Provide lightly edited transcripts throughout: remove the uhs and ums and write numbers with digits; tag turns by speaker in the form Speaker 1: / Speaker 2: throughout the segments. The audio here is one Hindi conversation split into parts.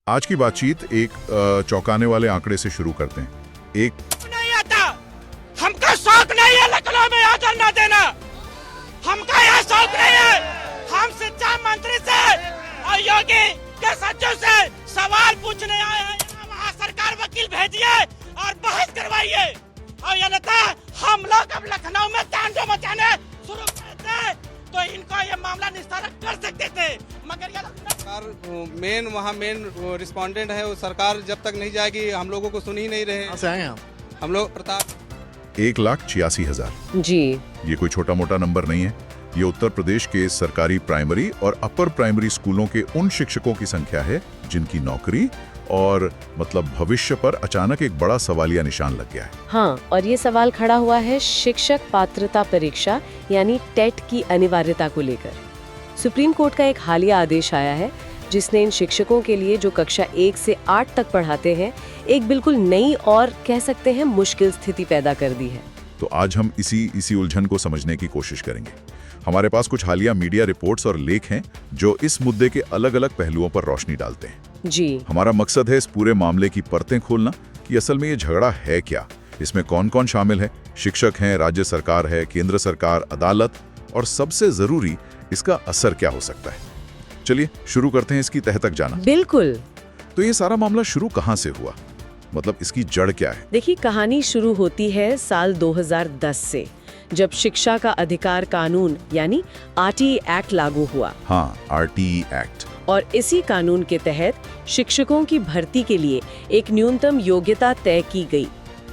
Speaker 1: आज की बातचीत एक चौंकाने वाले आंकड़े से शुरू करते हैं। एक
Speaker 2: नहीं आता, हमका शौक नहीं है लखनऊ में आदर न देना, हमका यह शौक नहीं है। हम शिक्षा मंत्री से और योगी के सचिव से सवाल पूछने आए हैं, वहाँ सरकार वकील भेजिए और बहस करवाइए। और ये नेता हम लोग अब लखनऊ में तांडव मचाने शुरू करते तो इनको ये मामला निस्तारण कर सकते थे, मगर ये
Speaker 3: सरकार वहाँ मेन रिस्पोंडेंट है। वो सरकार जब तक नहीं जाएगी हम लोगों को सुन ही नहीं रहे हैं।
Speaker 4: से आए
Speaker 3: हम लोग प्रताप
Speaker 1: 1,86,000।
Speaker 5: जी
Speaker 1: ये कोई छोटा मोटा नंबर नहीं है। ये उत्तर प्रदेश के सरकारी प्राइमरी और अपर प्राइमरी स्कूलों के उन शिक्षकों की संख्या है जिनकी नौकरी और मतलब भविष्य पर अचानक एक बड़ा सवालिया निशान लग गया है।
Speaker 5: हाँ, और ये सवाल खड़ा हुआ है शिक्षक पात्रता परीक्षा यानी टेट की अनिवार्यता को लेकर। सुप्रीम कोर्ट का एक हालिया आदेश आया है जिसने इन शिक्षकों के लिए जो कक्षा 1 से 8 तक पढ़ाते हैं एक बिल्कुल नई और कह सकते हैं मुश्किल स्थिति पैदा कर दी है।
Speaker 1: तो आज हम इसी उलझन को समझने की कोशिश करेंगे। हमारे पास कुछ हालिया मीडिया रिपोर्ट्स और लेख हैं जो इस मुद्दे के अलग-अलग पहलुओं पर रोशनी डालते हैं।
Speaker 5: जी
Speaker 1: हमारा मकसद है इस पूरे मामले की परतें खोलना कि असल में ये झगड़ा है क्या, इसमें कौन-कौन शामिल है, शिक्षक हैं, राज्य सरकार है, केंद्र सरकार, अदालत, और सबसे जरूरी इसका असर क्या हो सकता है। चलिए शुरू करते हैं इसकी तह तक जाना।
Speaker 5: बिल्कुल।
Speaker 1: तो ये सारा मामला शुरू कहाँ से हुआ, मतलब इसकी जड़ क्या है?
Speaker 5: देखिए, कहानी शुरू होती है साल 2010 से, जब शिक्षा का अधिकार कानून यानी आरटीई एक्ट लागू हुआ।
Speaker 1: हाँ, आरटीई एक्ट।
Speaker 5: और इसी कानून के तहत शिक्षकों की भर्ती के लिए एक न्यूनतम योग्यता तय की गई,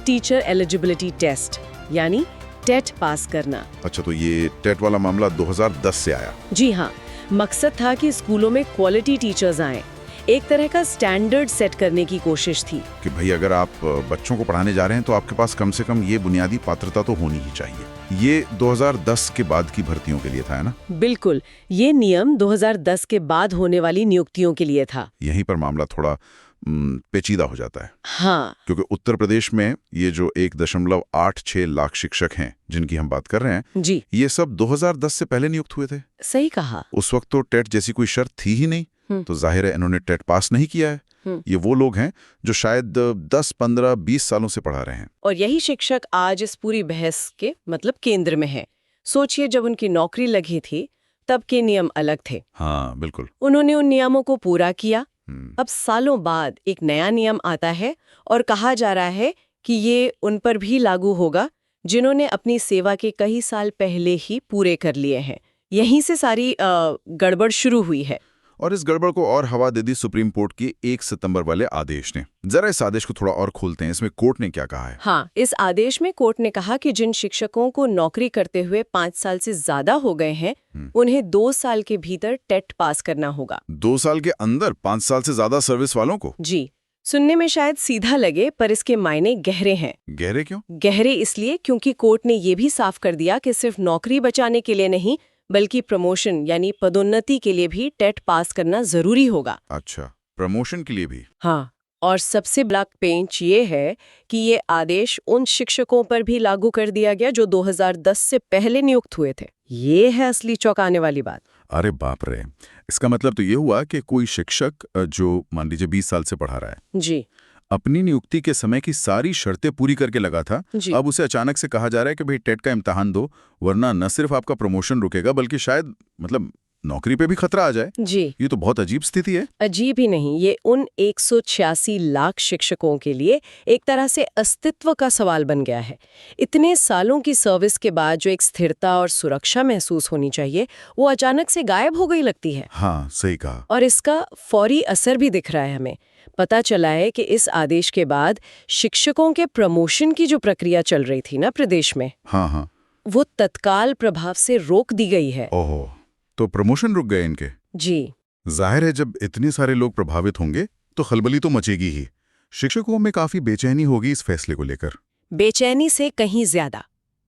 Speaker 5: टीचर एलिजिबिलिटी टेस्ट यानी टेट पास करना।
Speaker 1: अच्छा, तो ये टेट वाला मामला 2010 से आया।
Speaker 5: जी हाँ, मकसद था कि स्कूलों में क्वालिटी टीचर्स आएं। एक तरह का स्टैंडर्ड सेट करने की कोशिश थी
Speaker 1: कि भाई अगर आप बच्चों को पढ़ाने जा रहे हैं तो आपके पास कम से कम ये बुनियादी पात्रता तो होनी ही चाहिए। ये 2010 के बाद की भर्तियों के लिए था, है ना?
Speaker 5: बिल्कुल, ये नियम 2010 के बाद होने वाली नियुक्तियों के लिए था।
Speaker 1: यहीं पर मामला थोड़ा पेचीदा हो जाता है।
Speaker 5: हाँ,
Speaker 1: क्योंकि उत्तर प्रदेश में ये जो 1.86 लाख शिक्षक हैं जिनकी हम बात कर रहे हैं,
Speaker 5: जी
Speaker 1: ये सब 2010 से पहले नियुक्त हुए थे।
Speaker 5: सही कहा।
Speaker 1: उस वक्त तो टेट जैसी कोई शर्त थी ही नहीं, तो जाहिर है इन्होंने टेट पास नहीं किया है। ये वो लोग हैं जो शायद 10, 15, 20 सालों से पढ़ा रहे हैं।
Speaker 5: और यही शिक्षक आज इस पूरी बहस के मतलब केंद्र में है। सोचिए, जब उनकी नौकरी लगी थी तब के नियम अलग थे।
Speaker 1: हाँ बिल्कुल।
Speaker 5: उन्होंने उन नियमों को पूरा किया। अब सालों बाद एक नया नियम आता है और कहा जा रहा है कि ये उन पर भी लागू होगा जिन्होंने अपनी सेवा के कई साल पहले ही पूरे कर लिए हैं। यहीं से सारी गड़बड़ शुरू हुई है।
Speaker 1: और इस गड़बड़ को और हवा दे दी सुप्रीम कोर्ट के 1 सितंबर वाले आदेश ने। जरा इस आदेश को थोड़ा और खोलते हैं, इसमें कोर्ट ने क्या कहा है?
Speaker 5: हाँ, इस आदेश में कोर्ट ने कहा कि जिन शिक्षकों को नौकरी करते हुए 5 साल से ज्यादा हो गए हैं, उन्हें 2 साल के भीतर टेट पास करना होगा।
Speaker 1: 2 साल के अंदर 5 साल से ज्यादा सर्विस वालों को?
Speaker 5: जी, सुनने में शायद सीधा लगे पर इसके मायने गहरे हैं।
Speaker 1: गहरे क्यों?
Speaker 5: गहरे इसलिए क्योंकि कोर्ट ने ये भी साफ कर दिया कि सिर्फ नौकरी बचाने के लिए नहीं बल्कि प्रमोशन यानी पदोन्नति के लिए भी टेट पास करना जरूरी होगा।
Speaker 1: अच्छा, प्रमोशन के लिए भी?
Speaker 5: हाँ, और सबसे बड़ा पेंच ये है कि ये आदेश उन शिक्षकों पर भी लागू कर दिया गया जो 2010 से पहले नियुक्त हुए थे। ये है असली चौंकाने वाली बात।
Speaker 1: अरे बाप रे! इसका मतलब तो ये हुआ कि कोई शिक्षक जो मान लीजिए 20 साल से पढ़ा रहा है,
Speaker 5: जी,
Speaker 1: अपनी नियुक्ति के समय की सारी शर्तें पूरी करके लगा था, अब उसे अचानक से कहा जा रहा है कि भाई टेट का इम्तिहान दो, वरना न सिर्फ आपका प्रमोशन रुकेगा बल्कि शायद मतलब नौकरी पे भी खतरा आ जाए।
Speaker 5: जी,
Speaker 1: ये तो बहुत अजीब स्थिति है।
Speaker 5: अजीब ही नहीं, ये उन 186 लाख शिक्षकों के लिए एक तरह से अस्तित्व का सवाल बन गया है। इतने सालों की सर्विस के बाद जो एक स्थिरता और सुरक्षा महसूस होनी चाहिए वो अचानक से गायब हो गई लगती है।
Speaker 1: हाँ, सही कहा।
Speaker 5: और इसका फौरी असर भी दिख रहा है। हमें पता चला है कि इस आदेश के बाद शिक्षकों के प्रमोशन की जो प्रक्रिया चल रही थी ना प्रदेश में,
Speaker 1: हाँ,
Speaker 5: वो तत्काल प्रभाव से रोक दी गई है।
Speaker 1: ओहो, तो प्रमोशन रुक गए इनके?
Speaker 5: जी,
Speaker 1: जाहिर है जब इतने सारे लोग प्रभावित होंगे तो खलबली तो मचेगी ही। शिक्षकों में काफी बेचैनी होगी इस फैसले को लेकर।
Speaker 5: बेचैनी से कहीं ज्यादा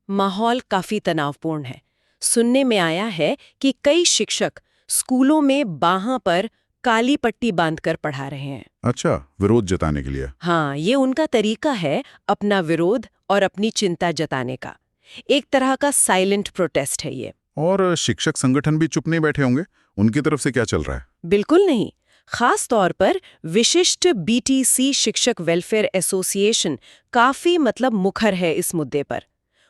Speaker 5: माहौल काफी तनावपूर्ण है। सुनने में आया है कि कई शिक्षक स्कूलों में बाहां पर काली पट्टी बांधकर पढ़ा रहे हैं।
Speaker 1: अच्छा, विरोध जताने के लिए?
Speaker 5: हाँ, ये उनका तरीका है अपना विरोध और अपनी चिंता जताने का। एक तरह का साइलेंट प्रोटेस्ट है ये।
Speaker 1: और शिक्षक संगठन भी चुप नहीं बैठे होंगे, उनकी तरफ से क्या चल रहा है?
Speaker 5: बिल्कुल नहीं। खास तौर पर विशिष्ट बीटीसी शिक्षक वेलफेयर एसोसिएशन काफी मुखर है इस मुद्दे पर।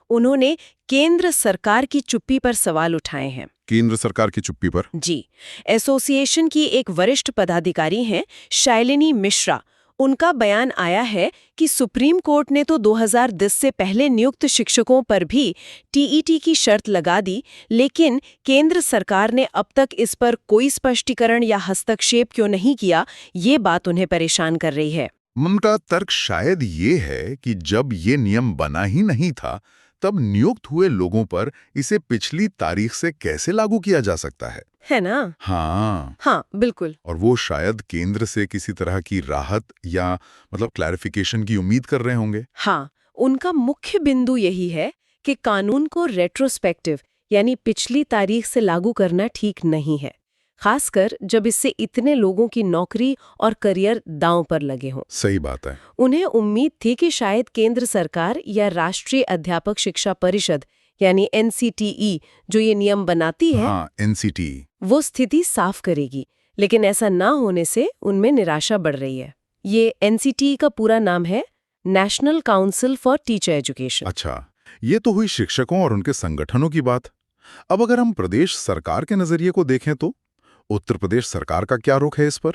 Speaker 5: उन्होंने केंद्र सरकार की चुप्पी पर सवाल उठाए हैं।
Speaker 1: केंद्र सरकार की चुप्पी पर?
Speaker 5: जी, एसोसिएशन की एक वरिष्ठ पदाधिकारी हैं शालिनी मिश्रा। उनका बयान आया है कि सुप्रीम कोर्ट ने तो 2010 से पहले नियुक्त शिक्षकों पर भी टीईटी की शर्त लगा दी, लेकिन केंद्र सरकार ने अब तक इस पर कोई स्पष्टीकरण या हस्तक्षेप क्यों नहीं किया, ये बात उन्हें परेशान कर रही है।
Speaker 1: उनका तर्क शायद ये है कि जब ये नियम बना ही नहीं था, तब नियुक्त हुए लोगों पर इसे पिछली तारीख से कैसे लागू किया जा सकता है
Speaker 5: ना? हाँ, बिल्कुल।
Speaker 1: और वो शायद केंद्र से किसी तरह की राहत या क्लैरिफिकेशन की उम्मीद कर रहे होंगे।
Speaker 5: हाँ, उनका मुख्य बिंदु यही है कि कानून को रेट्रोस्पेक्टिव यानी पिछली तारीख से लागू करना ठीक नहीं है, खासकर जब इससे इतने लोगों की नौकरी और करियर दांव पर लगे हों।
Speaker 1: सही बात है।
Speaker 5: उन्हें उम्मीद थी कि शायद केंद्र सरकार या राष्ट्रीय अध्यापक शिक्षा परिषद यानी एनसीटीई जो ये नियम बनाती है,
Speaker 1: हाँ, एनसीटीई,
Speaker 5: वो स्थिति साफ करेगी, लेकिन ऐसा ना होने से उनमें निराशा बढ़ रही है। ये एनसीटीई का पूरा नाम है national council for teacher education.
Speaker 1: अच्छा, ये तो हुई शिक्षकों और उनके संगठनों की बात। अब अगर हम प्रदेश सरकार के नजरिए को देखें तो उत्तर प्रदेश सरकार का क्या रुख है इस पर?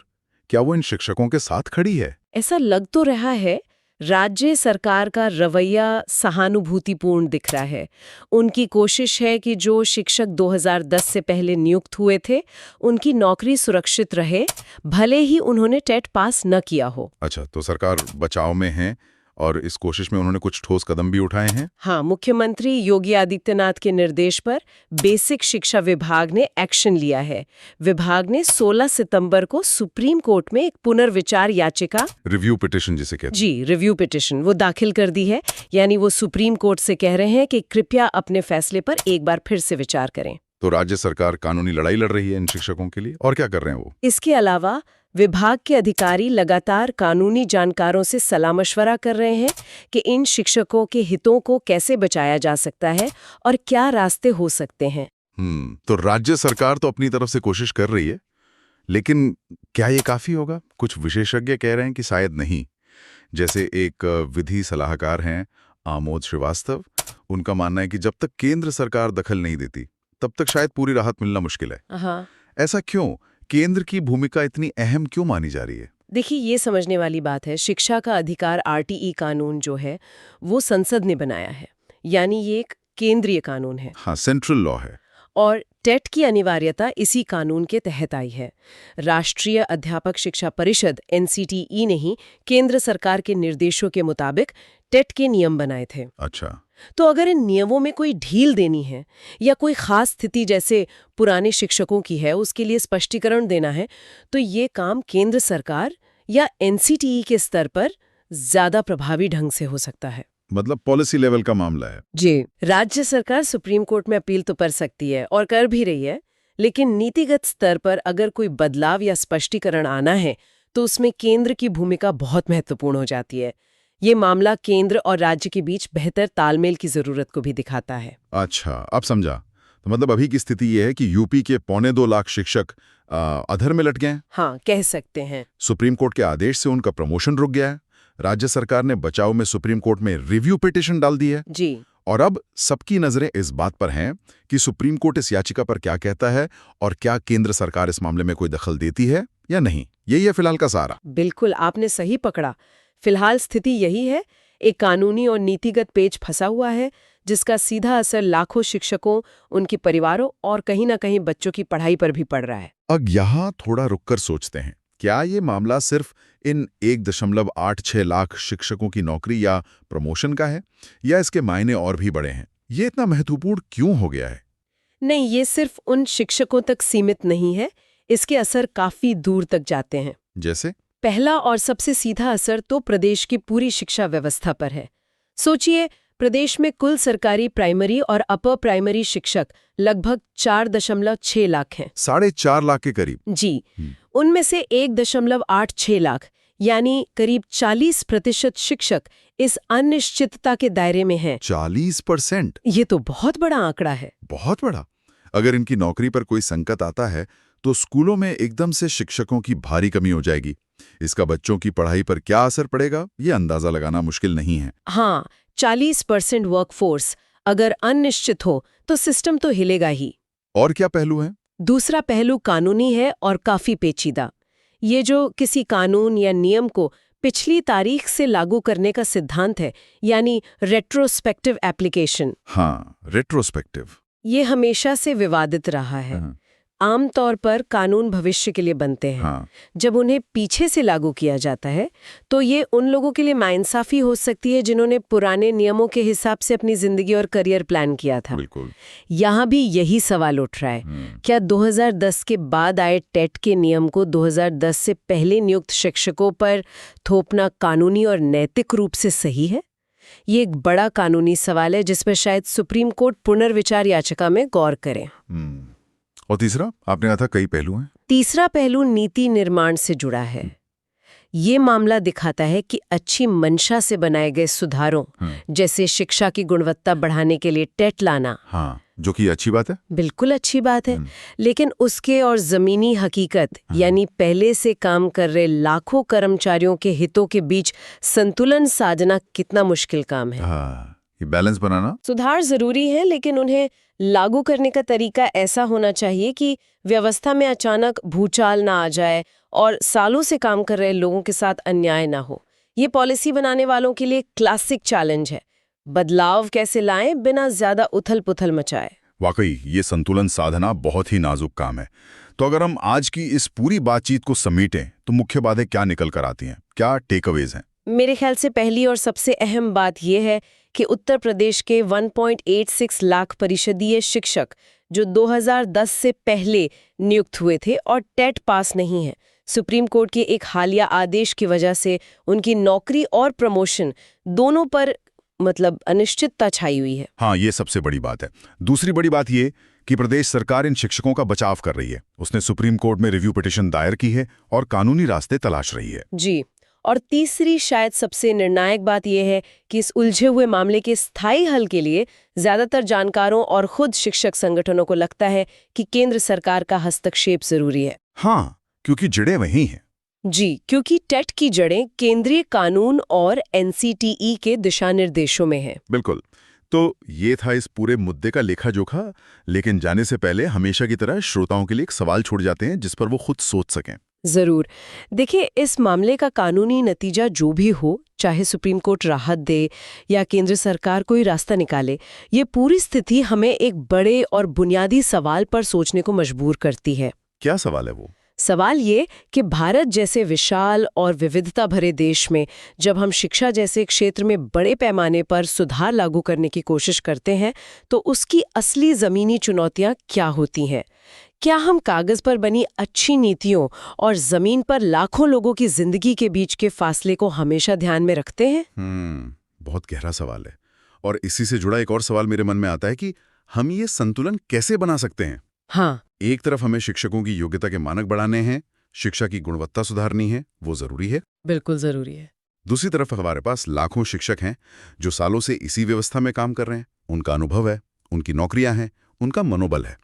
Speaker 1: क्या वो इन शिक्षकों के साथ खड़ी है?
Speaker 5: ऐसा लग तो रहा है। राज्य सरकार का रवैया सहानुभूतिपूर्ण दिख रहा है। उनकी कोशिश है कि जो शिक्षक 2010 से पहले नियुक्त हुए थे, उनकी नौकरी सुरक्षित रहे, भले ही उन्होंने टेट पास न किया हो।
Speaker 1: अच्छा, तो सरकार बचाव में है और इस कोशिश में उन्होंने कुछ ठोस कदम भी उठाए हैं।
Speaker 5: हाँ, मुख्यमंत्री योगी आदित्यनाथ के निर्देश पर बेसिक शिक्षा विभाग ने एक्शन लिया है। विभाग ने 16 सितंबर को सुप्रीम कोर्ट में एक पुनर्विचार याचिका,
Speaker 1: रिव्यू पिटिशन जिसे कहते हैं,
Speaker 5: जी, रिव्यू पिटिशन, वो दाखिल कर दी है। यानी वो सुप्रीम कोर्ट से कह रहे हैं कि कृपया अपने फैसले पर एक बार फिर से विचार करें।
Speaker 1: तो राज्य सरकार कानूनी लड़ाई लड़ रही है इन शिक्षकों के लिए, और क्या कर रहे हैं वो?
Speaker 5: इसके अलावा विभाग के अधिकारी लगातार कानूनी जानकारों से सलाह मशवरा कर रहे हैं कि इन शिक्षकों के हितों को कैसे बचाया जा सकता है और क्या रास्ते हो सकते हैं।
Speaker 1: तो राज्य सरकार तो अपनी तरफ से कोशिश कर रही है, लेकिन क्या ये काफी होगा? कुछ विशेषज्ञ कह रहे हैं कि शायद नहीं। जैसे एक विधि सलाहकार हैं आमोद श्रीवास्तव, उनका मानना है कि जब तक केंद्र सरकार दखल नहीं देती तब तक शायद पूरी राहत मिलना मुश्किल है।
Speaker 5: हाँ।
Speaker 1: ऐसा क्यों? केंद्र की भूमिका इतनी अहम क्यों मानी जा रही है?
Speaker 5: देखिए, ये समझने वाली बात है, शिक्षा का अधिकार आरटीई कानून जो है वो संसद ने बनाया है, यानी ये एक केंद्रीय कानून है।
Speaker 1: हाँ, सेंट्रल लॉ है।
Speaker 5: और टेट की अनिवार्यता इसी कानून के तहत आई है। राष्ट्रीय अध्यापक शिक्षा परिषद एनसीटीई ने ही केंद्र सरकार के निर्देशों के मुताबिक टेट के नियम बनाए थे।
Speaker 1: अच्छा,
Speaker 5: तो अगर इन नियमों में कोई ढील देनी है या कोई खास स्थिति जैसे पुराने शिक्षकों की है उसके लिए स्पष्टीकरण देना है, तो ये काम केंद्र सरकार या एनसीटीई के स्तर पर ज्यादा प्रभावी ढंग से हो सकता है।
Speaker 1: मतलब पॉलिसी लेवल का मामला है।
Speaker 5: जी, राज्य सरकार सुप्रीम कोर्ट में अपील तो कर सकती है और कर भी रही है, लेकिन नीतिगत स्तर पर अगर कोई बदलाव या स्पष्टीकरण आना है तो उसमें केंद्र की भूमिका बहुत महत्वपूर्ण हो जाती है। ये मामला केंद्र और राज्य के बीच बेहतर तालमेल की जरूरत को भी दिखाता है।
Speaker 1: अच्छा, अब समझा। तो मतलब अभी की स्थिति ये है कि यूपी के 2.25 लाख शिक्षक अधर में लट गए हैं।
Speaker 5: हाँ, कह सकते हैं।
Speaker 1: सुप्रीम कोर्ट के आदेश से उनका प्रमोशन रुक गया है। राज्य सरकार ने बचाव में सुप्रीम कोर्ट में रिव्यू पिटिशन डाल दी है।
Speaker 5: जी।
Speaker 1: और अब सबकी नजरें इस बात पर हैं कि सुप्रीम कोर्ट इस याचिका पर क्या कहता है और क्या केंद्र सरकार इस मामले में कोई दखल देती है या नहीं। यही है फिलहाल का सारा।
Speaker 5: बिल्कुल, आपने सही पकड़ा। फिलहाल स्थिति यही है, एक कानूनी और नीतिगत पेच फंसा हुआ है जिसका सीधा असर लाखों शिक्षकों, उनके परिवारों और कहीं ना कहीं बच्चों की पढ़ाई पर भी पड़ रहा है।
Speaker 1: अब यहाँ थोड़ा रुककर सोचते हैं, क्या ये मामला सिर्फ इन 1.86 लाख शिक्षकों की नौकरी या प्रमोशन का है, या इसके मायने और भी बड़े हैं? ये इतना महत्वपूर्ण क्यों हो गया है?
Speaker 5: नहीं, ये सिर्फ उन शिक्षकों तक सीमित नहीं है, इसके असर काफी दूर तक जाते हैं।
Speaker 1: जैसे?
Speaker 5: पहला और सबसे सीधा असर तो प्रदेश की पूरी शिक्षा व्यवस्था पर है। सोचिए, प्रदेश में कुल सरकारी प्राइमरी और अपर प्राइमरी शिक्षक लगभग 4.6 लाख हैं।
Speaker 1: 4.5 लाख के करीब।
Speaker 5: जी, उनमें से 1.86 लाख यानी करीब 40% शिक्षक इस अनिश्चितता के दायरे में हैं।
Speaker 1: 40%?
Speaker 5: ये तो बहुत बड़ा आंकड़ा है।
Speaker 1: बहुत बड़ा। अगर इनकी नौकरी पर कोई संकट आता है तो स्कूलों में एकदम से शिक्षकों की भारी कमी हो जाएगी। इसका बच्चों की पढ़ाई पर क्या असर पड़ेगा, ये अंदाजा लगाना मुश्किल नहीं है।
Speaker 5: हाँ, 40% वर्कफोर्स अगर अनिश्चित हो तो सिस्टम तो हिलेगा ही।
Speaker 1: और क्या पहलू हैं?
Speaker 5: दूसरा पहलू कानूनी है और काफी पेचीदा। ये जो किसी कानून या नियम को पिछली तारीख से लागू करने का सिद्धांत है, यानी रेट्रोस्पेक्टिव एप्लीकेशन।
Speaker 1: हाँ, रेट्रोस्पेक्टिव।
Speaker 5: ये हमेशा से विवादित रहा है। आमतौर पर कानून भविष्य के लिए बनते हैं।
Speaker 1: हाँ।
Speaker 5: जब उन्हें पीछे से लागू किया जाता है तो ये उन लोगों के लिए नाइंसाफी हो सकती है जिन्होंने पुराने नियमों के हिसाब से अपनी जिंदगी और करियर प्लान किया था।
Speaker 1: बिल्कुल।
Speaker 5: यहाँ भी यही सवाल उठ रहा है, क्या 2010 के बाद आए टेट के नियम को 2010 से पहले नियुक्त शिक्षकों पर थोपना कानूनी और नैतिक रूप से सही है? ये एक बड़ा कानूनी सवाल है जिस पर शायद सुप्रीम कोर्ट पुनर्विचार याचिका में गौर करे।
Speaker 1: और तीसरा, आपने कहा था कई पहलू हैं।
Speaker 5: तीसरा पहलू नीति निर्माण से जुड़ा है। ये मामला दिखाता है कि अच्छी मंशा से बनाए गए सुधारों, जैसे शिक्षा की गुणवत्ता बढ़ाने के लिए टेट लाना,
Speaker 1: हाँ, जो कि अच्छी बात है।
Speaker 5: बिल्कुल अच्छी बात है, लेकिन उसके और जमीनी हकीकत यानी पहले से काम कर रहे लाखों कर्मचारियों के हितों के बीच संतुलन साधना कितना मुश्किल काम है।
Speaker 1: हाँ, ये बैलेंस बनाना।
Speaker 5: सुधार जरूरी है, लेकिन उन्हें लागू करने का तरीका ऐसा होना चाहिए कि व्यवस्था में अचानक भूचाल ना आ जाए और सालों से काम कर रहे लोगों के साथ अन्याय ना हो। ये पॉलिसी बनाने वालों के लिए क्लासिक चैलेंज है, बदलाव कैसे लाएं बिना ज्यादा उथल-पुथल मचाए।
Speaker 1: वाकई ये संतुलन साधना बहुत ही नाजुक काम है। तो अगर हम आज की इस पूरी बातचीत को समेटें तो मुख्य बातें क्या निकल कर आती हैं, क्या टेकअवेज हैं?
Speaker 5: मेरे ख्याल से पहली और सबसे अहम बात यह है कि उत्तर प्रदेश के 1.86 लाख परिषदीय शिक्षक जो 2010 से पहले नियुक्त हुए थे और टेट पास नहीं है, सुप्रीम कोर्ट के एक हालिया आदेश की वजह से उनकी नौकरी और प्रमोशन दोनों पर अनिश्चितता छाई हुई है।
Speaker 1: हाँ, ये सबसे बड़ी बात है। दूसरी बड़ी बात ये कि प्रदेश सरकार इन शिक्षकों का बचाव कर रही है। उसने सुप्रीम कोर्ट में रिव्यू पिटीशन दायर की है और कानूनी रास्ते तलाश रही है।
Speaker 5: जी, और तीसरी शायद सबसे निर्णायक बात यह है कि इस उलझे हुए मामले के स्थायी हल के लिए ज्यादातर जानकारों और खुद शिक्षक संगठनों को लगता है कि केंद्र सरकार का हस्तक्षेप जरूरी है।
Speaker 1: हाँ, क्योंकि जड़ें वही हैं।
Speaker 5: जी, क्योंकि टेट की जड़ें केंद्रीय कानून और एनसीटीई के दिशा निर्देशों में हैं।
Speaker 1: बिल्कुल। तो ये था इस पूरे मुद्दे का लेखा जोखा, लेकिन जाने से पहले हमेशा की तरह श्रोताओं के लिए एक सवाल छोड़ जाते हैं जिस पर वो खुद सोच सकें।
Speaker 5: जरूर। देखिए, इस मामले का कानूनी नतीजा जो भी हो, चाहे सुप्रीम कोर्ट राहत दे या केंद्र सरकार कोई रास्ता निकाले, ये पूरी स्थिति हमें एक बड़े और बुनियादी सवाल पर सोचने को मजबूर करती है।
Speaker 1: क्या सवाल है वो?
Speaker 5: सवाल ये कि भारत जैसे विशाल और विविधता भरे देश में जब हम शिक्षा जैसे क्षेत्र में बड़े पैमाने पर सुधार लागू करने की कोशिश करते हैं तो उसकी असली ज़मीनी चुनौतियां क्या होती हैं? क्या हम कागज़ पर बनी अच्छी नीतियों और ज़मीन पर लाखों लोगों की जिंदगी के बीच के फासले को हमेशा ध्यान में रखते हैं?
Speaker 1: बहुत गहरा सवाल है। और इसी से जुड़ा एक और सवाल मेरे मन में आता है कि हम ये संतुलन कैसे बना सकते हैं?
Speaker 5: हाँ,
Speaker 1: एक तरफ हमें शिक्षकों की योग्यता के मानक बढ़ाने हैं, शिक्षा की गुणवत्ता सुधारनी है, वो जरूरी है।
Speaker 5: बिल्कुल जरूरी है।
Speaker 1: दूसरी तरफ हमारे पास लाखों शिक्षक हैं जो सालों से इसी व्यवस्था में काम कर रहे हैं। उनका अनुभव है, उनकी नौकरियां हैं, उनका मनोबल है।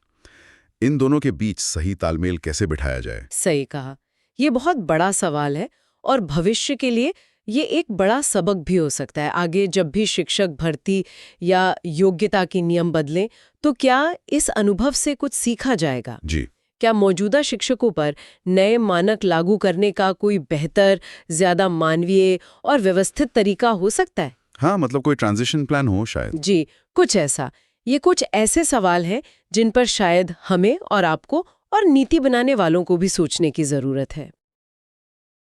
Speaker 1: इन दोनों के बीच सही तालमेल कैसे बिठाया जाए?
Speaker 5: सही कहा। ये बहुत बड़ा सवाल है और भविष्य के लिए ये एक बड़ा सबक भी हो सकता है। आगे जब भी शिक्षक भर्ती या योग्यता के नियम बदलें तो क्या इस अनुभव से कुछ सीखा जाएगा?
Speaker 1: जी।
Speaker 5: क्या मौजूदा शिक्षकों पर नए मानक लागू करने का कोई बेहतर, ज्यादा मानवीय और व्यवस्थित तरीका हो सकता है?
Speaker 1: हाँ, मतलब कोई ट्रांजिशन प्लान हो शायद।
Speaker 5: जी, कुछ ऐसा। ये कुछ ऐसे सवाल हैं जिन पर शायद हमें और आपको और नीति बनाने वालों को भी सोचने की जरूरत है।